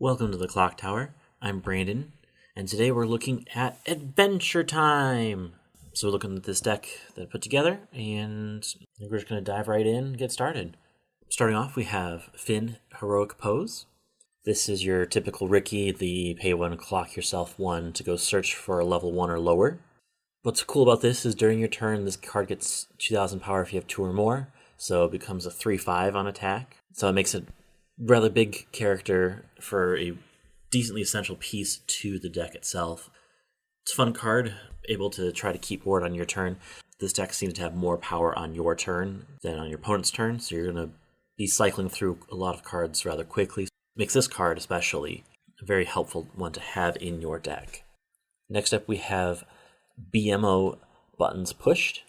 Welcome to the Clock Tower. I'm Brandon, and today we're looking at Adventure Time. So we're looking at this deck that I put together, and we're just going to dive right in and get started. Starting off, we have Finn, Heroic Pose. This is your typical Ricky, the pay one, clock yourself one to go search for a level 1 or lower. What's cool about this is during your turn, this card gets 2,000 power if you have 2 or more, so it becomes a 3/5 on attack. So it makes it rather big character for a decently essential piece to the deck itself. It's a fun card, able to try to keep ward on your turn. This deck seems to have more power on your turn than on your opponent's turn, so you're going to be cycling through a lot of cards rather quickly. Makes this card especially a very helpful one to have in your deck. Next up we have BMO Buttons Pushed.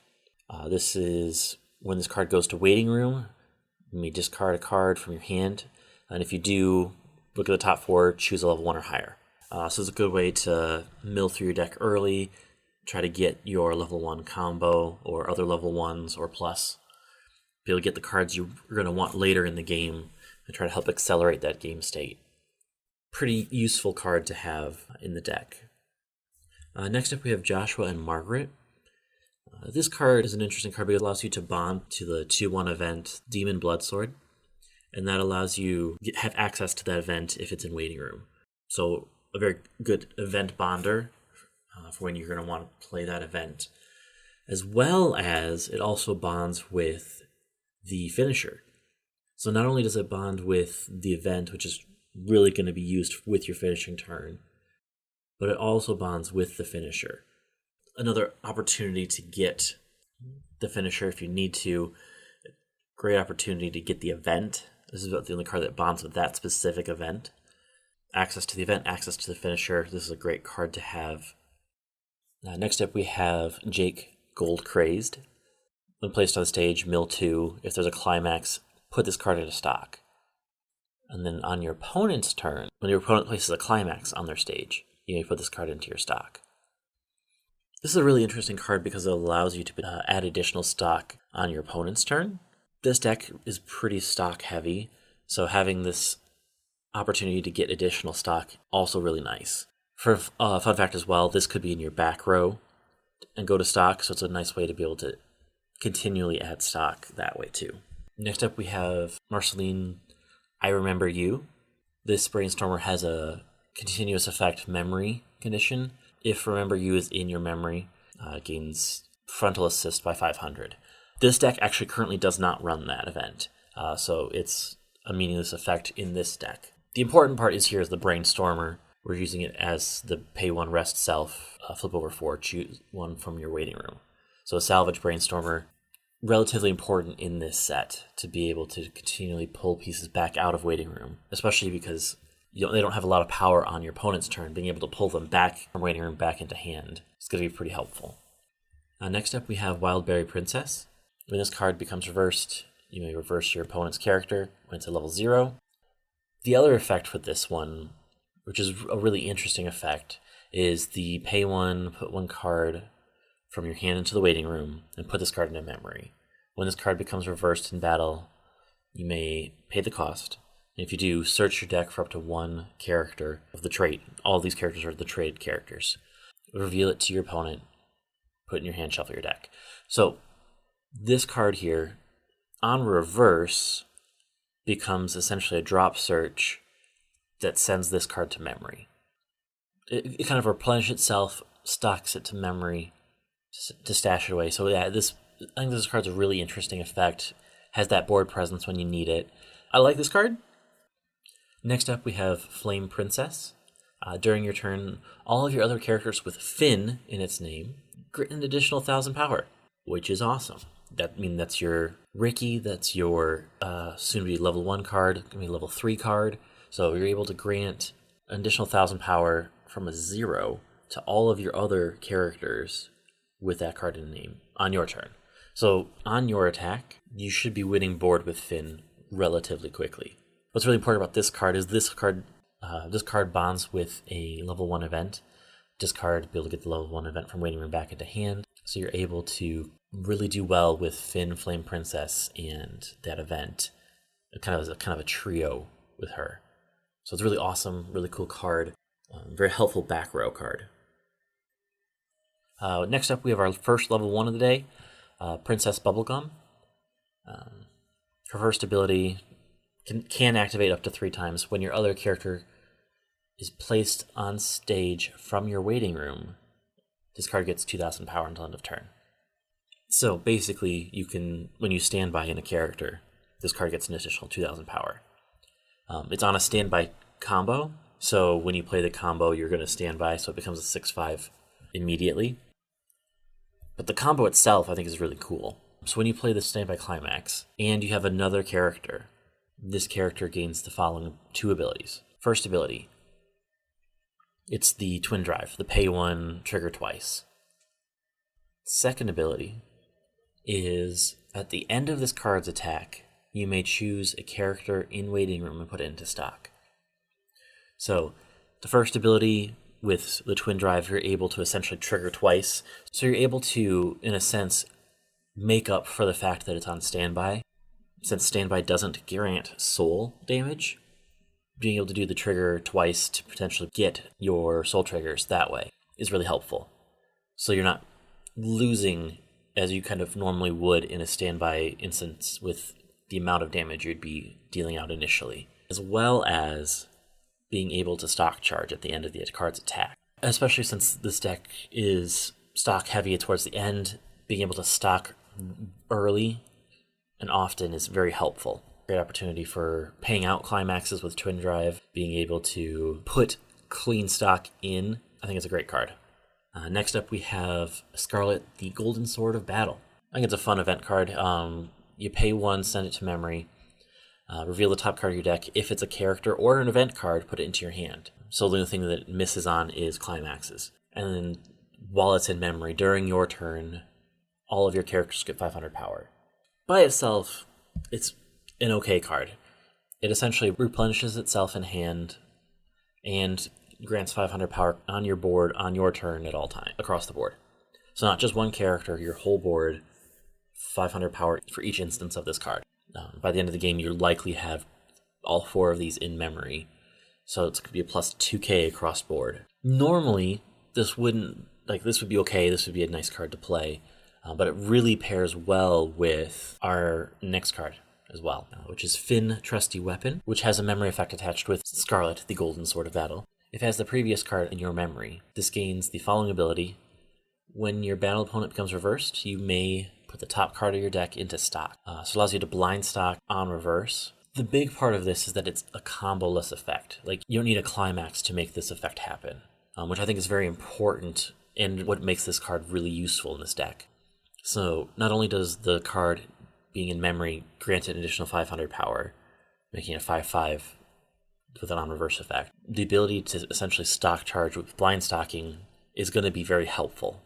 This is when this card goes to Waiting Room. You may discard a card from your hand, and if you do, look at the top 4, choose a level 1 or higher. So it's a good way to mill through your deck early, try to get your level 1 combo or other level 1s or plus. Be able to get the cards you're going to want later in the game and try to help accelerate that game state. Pretty useful card to have in the deck. Next up we have Joshua and Margaret. This card is an interesting card because it allows you to bond to the 2/1 event Demon Bloodsword, and that allows you to have access to that event if it's in Waiting Room. So a very good event bonder for when you're going to want to play that event, as well as it also bonds with the finisher. So not only does it bond with the event, which is really going to be used with your finishing turn, but it also bonds with the finisher. Another opportunity to get the finisher if you need to. Great opportunity to get the event. This is about the only card that bonds with that specific event. Access to the event, access to the finisher. This is a great card to have. Next up we have Jake Gold Crazed. When placed on the stage, mill 2. If there's a climax, put this card into stock. And then on your opponent's turn, when your opponent places a climax on their stage, you may put this card into your stock. This is a really interesting card because it allows you to add additional stock on your opponent's turn. This deck is pretty stock heavy, so having this opportunity to get additional stock also really nice. For a fun fact as well, this could be in your back row and go to stock, so it's a nice way to be able to continually add stock that way too. Next up we have Marceline, I Remember You. This Brainstormer has a continuous effect memory condition. If Remember You is in your memory, gains frontal assist by 500. This deck actually currently does not run that event, so it's a meaningless effect in this deck. The important part is here is the Brainstormer. We're using it as the pay 1 rest self, flip over 4, choose 1 from your Waiting Room. So a salvage Brainstormer, relatively important in this set to be able to continually pull pieces back out of Waiting Room, especially because they don't have a lot of power on your opponent's turn. Being able to pull them back from Waiting Room back into hand is going to be pretty helpful. Next up we have Wildberry Princess. When this card becomes reversed, you may reverse your opponent's character when it's at level 0. The other effect with this one, which is a really interesting effect, is the pay 1, put 1 card from your hand into the Waiting Room and put this card into memory. When this card becomes reversed in battle, you may pay the cost. And if you do, search your deck for up to 1 character of the trait. All of these characters are the trait characters. Reveal it to your opponent, put it in your hand, shuffle your deck. So this card here, on reverse, becomes essentially a drop search that sends this card to memory. It kind of replenishes itself, stocks it to memory to stash it away. So yeah, I think this card's a really interesting effect. Has that board presence when you need it. I like this card. Next up we have Flame Princess. During your turn, all of your other characters with Finn in its name get an additional 1,000 power, which is awesome. That's your Ricky, that's your soon-to-be level 1 card, going to be level 3 card. So you're able to grant an additional 1,000 power from a 0 to all of your other characters with that card in the name on your turn. So on your attack, you should be winning board with Finn relatively quickly. What's really important about this card is this card bonds with a level 1 event. Discard, be able to get the level 1 event from Waiting Room back into hand. So you're able to really do well with Finn, Flame Princess, and that event. Kind of a trio with her. So it's a really awesome, really cool card. Very helpful back row card. Next up, we have our first level 1 of the day, Princess Bubblegum. Her first ability can activate up to 3 times when your other character is placed on stage from your waiting room. This card gets 2,000 power until end of turn. So basically, you can, when you stand by in a character, this card gets an additional 2,000 power. It's on a standby combo, so when you play the combo, you're going to stand by, so it becomes a 6/5 immediately. But the combo itself, I think, is really cool. So when you play the standby climax, and you have another character, this character gains the following 2 abilities. First ability, it's the twin drive, the pay 1, trigger twice. Second ability is, at the end of this card's attack, you may choose a character in waiting room and put it into stock. So the first ability with the twin drive, you're able to essentially trigger twice. So you're able to, in a sense, make up for the fact that it's on standby. Since standby doesn't grant soul damage, being able to do the trigger twice to potentially get your soul triggers that way is really helpful. So you're not losing as you kind of normally would in a standby instance with the amount of damage you'd be dealing out initially, as well as being able to stock charge at the end of the card's attack. Especially since this deck is stock heavy towards the end, being able to stock early and often is very helpful. Great opportunity for paying out climaxes with Twin Drive, being able to put clean stock in. I think it's a great card. Next up, we have Scarlet, the Golden Sword of Battle. I think it's a fun event card. You pay 1, send it to memory, reveal the top card of your deck. If it's a character or an event card, put it into your hand. So the only thing that it misses on is climaxes. And then while it's in memory, during your turn, all of your characters get 500 power. By itself, it's an okay card. It essentially replenishes itself in hand and grants 500 power on your board on your turn at all time across the board. So not just one character, your whole board, 500 power for each instance of this card. By the end of the game, you likely have all 4 of these in memory, so it's going to be a plus 2k across board. Normally, this would be okay, this would be a nice card to play, but it really pairs well with our next card as well, which is Finn, Trusty Weapon, which has a memory effect attached with Scarlet, the Golden Sword of Battle. If it has the previous card in your memory, this gains the following ability. When your battle opponent becomes reversed, you may put the top card of your deck into stock. So it allows you to blind stock on reverse. The big part of this is that it's a combo-less effect. Like, you don't need a climax to make this effect happen, which I think is very important and what makes this card really useful in this deck. So not only does the card being in memory grant an additional 500 power, making it 5/5 with an on-reverse effect, the ability to essentially stock charge with blind stocking is going to be very helpful.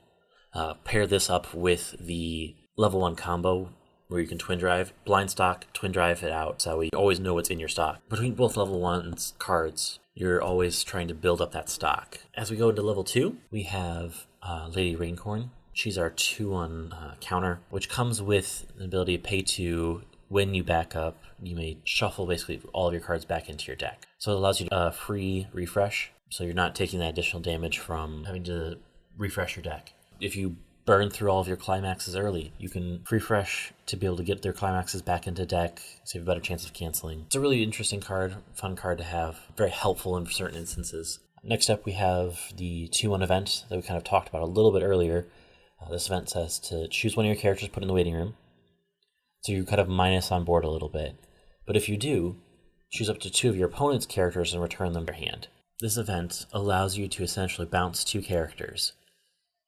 Pair this up with the level 1 combo where you can twin drive, blind stock, twin drive it out, so you always know what's in your stock. Between both level 1's cards, you're always trying to build up that stock. As we go into level 2, we have Lady Raincoin. She's our 2/1 counter, which comes with the ability to pay 2. When you back up, you may shuffle basically all of your cards back into your deck. So it allows you a free refresh, so you're not taking that additional damage from having to refresh your deck. If you burn through all of your climaxes early, you can refresh to be able to get their climaxes back into deck, so you have a better chance of canceling. It's a really interesting card, fun card to have, very helpful in certain instances. Next up, we have the 2/1 event that we kind of talked about a little bit earlier. This event says to choose one of your characters, put in the waiting room. So you kind of minus on board a little bit. But if you do, choose up to 2 of your opponent's characters and return them to your hand. This event allows you to essentially bounce 2 characters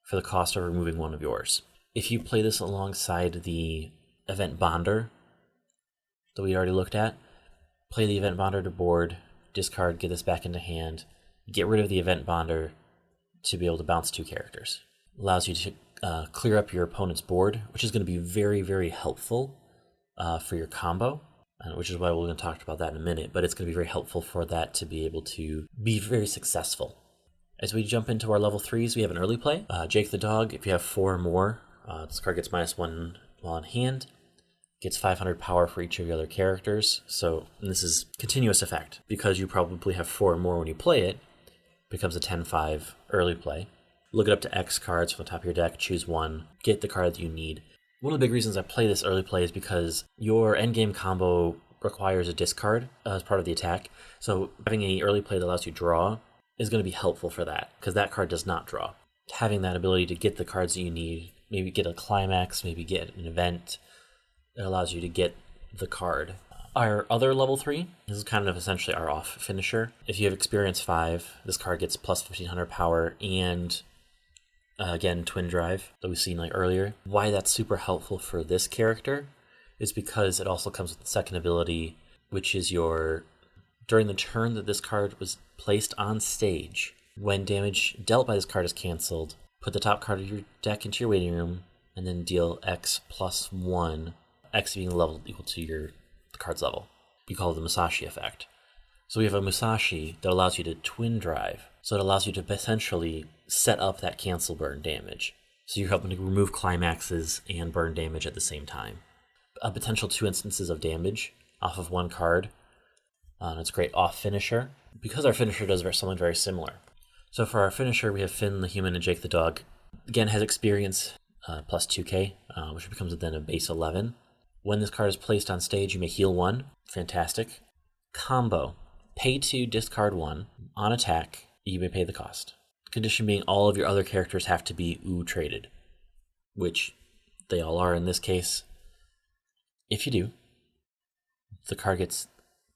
for the cost of removing one of yours. If you play this alongside the event bonder that we already looked at, play the event bonder to board, discard, get this back into hand, get rid of the event bonder to be able to bounce 2 characters. Allows you to clear up your opponent's board, which is going to be very, very helpful for your combo, which is why we're going to talk about that in a minute, but it's going to be very helpful for that to be able to be very successful. As we jump into our level 3s, we have an early play. Jake the Dog, if you have 4 or more, this card gets -1 while in hand. gets 500 power for each of your other characters. So this is continuous effect. Because you probably have 4 more when you play it, becomes a 10-5 early play. Look it up to X cards from the top of your deck, choose one, get the card that you need. One of the big reasons I play this early play is because your endgame combo requires a discard as part of the attack. So having any early play that allows you to draw is going to be helpful for that, because that card does not draw. Having that ability to get the cards that you need, maybe get a climax, maybe get an event, that allows you to get the card. Our other level 3, this is kind of essentially our off finisher. If you have experience 5, this card gets plus 1500 power and again, Twin Drive that we've seen like earlier. Why that's super helpful for this character is because it also comes with the second ability, which is during the turn that this card was placed on stage, when damage dealt by this card is canceled, put the top card of your deck into your waiting room, and then deal X plus 1, X being the level equal to the card's level. We call it the Musashi effect. So we have a Musashi that allows you to Twin Drive. So it allows you to essentially set up that cancel burn damage. So you're helping to remove climaxes and burn damage at the same time. A potential 2 instances of damage off of one card. It's a great off finisher, because our finisher does something very similar. So for our finisher, we have Finn the human and Jake the dog. Again, has experience plus 2k, which becomes then a base 11. When this card is placed on stage, you may heal 1. Fantastic. Combo. Pay 2, discard 1. On attack, you may pay the cost. Condition being all of your other characters have to be traded, which they all are in this case. If you do, the card gets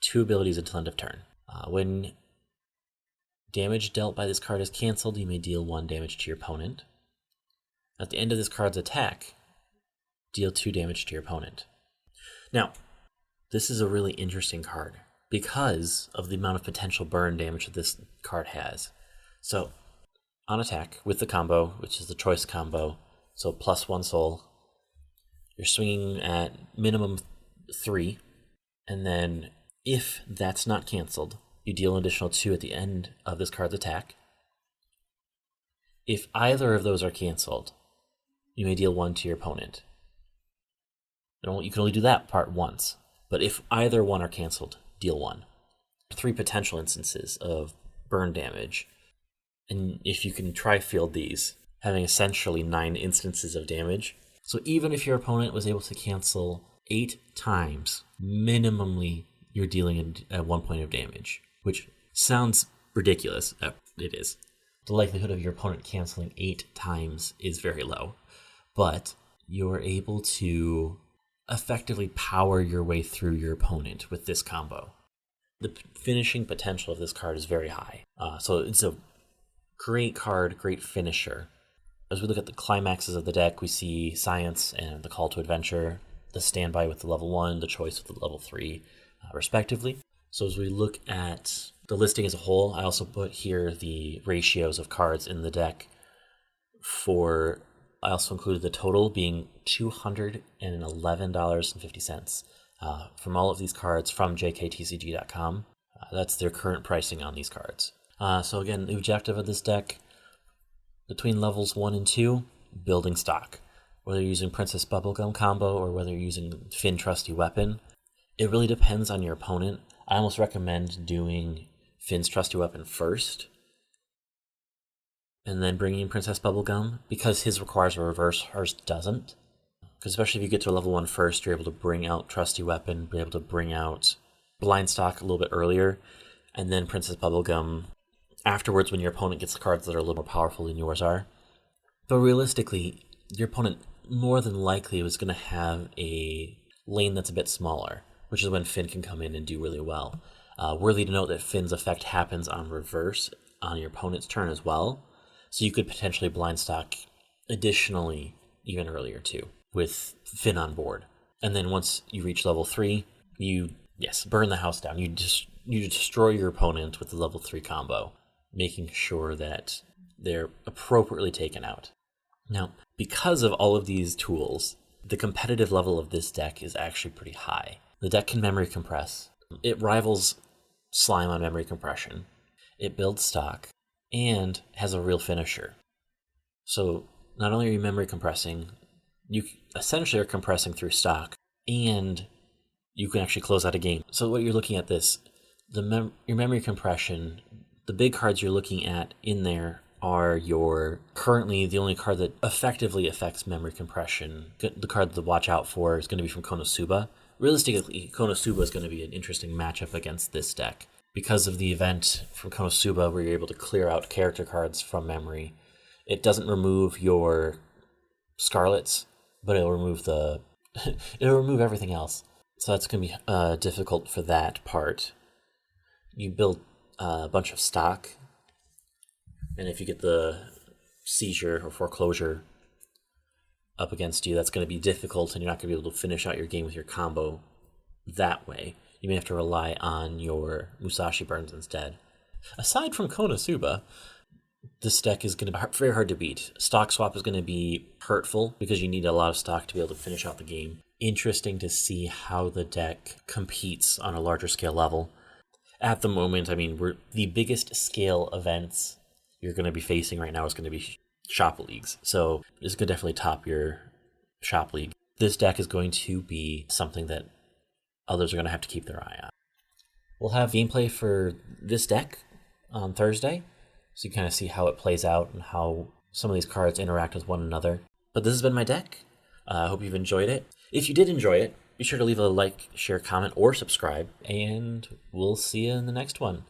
2 abilities until end of turn. When damage dealt by this card is canceled, you may deal 1 damage to your opponent. At the end of this card's attack, deal 2 damage to your opponent. Now, this is a really interesting card because of the amount of potential burn damage that this card has. So, on attack with the combo, which is the choice combo, so plus 1 soul, you're swinging at minimum 3, and then if that's not canceled, you deal an additional 2 at the end of this card's attack. If either of those are canceled, you may deal 1 to your opponent. You can only do that part once, but if either one are canceled, deal 1. 3 potential instances of burn damage, and if you can tri-field these, having essentially 9 instances of damage. So even if your opponent was able to cancel 8 times, minimally you're dealing at 1 point of damage, which sounds ridiculous. It is. The likelihood of your opponent canceling 8 times is very low, but you're able to effectively power your way through your opponent with this combo. The finishing potential of this card is very high. So it's a great card, great finisher. As we look at the climaxes of the deck, we see Science and the Call to Adventure, the Standby with the level 1, the Choice with the level 3, respectively. So as we look at the listing as a whole, I also put here the ratios of cards in the deck. I also included the total being $211.50 from all of these cards from jktcg.com. That's their current pricing on these cards. So again, the objective of this deck, between levels 1 and 2, building stock. Whether you're using Princess Bubblegum combo or whether you're using Finn Trusty Weapon, it really depends on your opponent. I almost recommend doing Finn's Trusty Weapon first, and then bringing in Princess Bubblegum, because his requires a reverse, hers doesn't. Because especially if you get to level 1 first, you're able to bring out Trusty Weapon, be able to bring out Blind Stock a little bit earlier, and then Princess Bubblegum afterwards when your opponent gets the cards that are a little more powerful than yours are. But realistically, your opponent more than likely was going to have a lane that's a bit smaller, which is when Finn can come in and do really well. Worthy to note that Finn's effect happens on reverse on your opponent's turn as well, so you could potentially blind stock additionally even earlier too, with Finn on board. And then once you reach level 3, you burn the house down. You destroy your opponent with the level 3 combo, making sure that they're appropriately taken out. Now, because of all of these tools, the competitive level of this deck is actually pretty high. The deck can memory compress. It rivals Slime on memory compression. It builds stock and has a real finisher. So not only are you memory compressing, you essentially are compressing through stock. and you can actually close out a game. So what you're looking at this, your memory compression, the big cards you're looking at in there are currently the only card that effectively affects memory compression. The card to watch out for is going to be from Konosuba. Realistically, Konosuba is going to be an interesting matchup against this deck. Because of the event from Konosuba where you're able to clear out character cards from memory, it doesn't remove your Scarlets, but it'll remove it'll remove everything else. So that's going to be difficult for that part. You build a bunch of stock, and if you get the seizure or foreclosure up against you, that's going to be difficult, and you're not going to be able to finish out your game with your combo that way. You may have to rely on your Musashi burns instead. Aside from Konosuba, this deck is going to be very hard to beat. Stock swap is going to be hurtful because you need a lot of stock to be able to finish out the game. Interesting to see how the deck competes on a larger scale level. At the moment, the biggest scale events you're going to be facing right now is going to be shop leagues. So this could definitely top your shop league. This deck is going to be something that others are going to have to keep their eye on. We'll have gameplay for this deck on Thursday, so you kind of see how it plays out and how some of these cards interact with one another. But this has been my deck. I hope you've enjoyed it. If you did enjoy it, be sure to leave a like, share, comment, or subscribe, and we'll see you in the next one.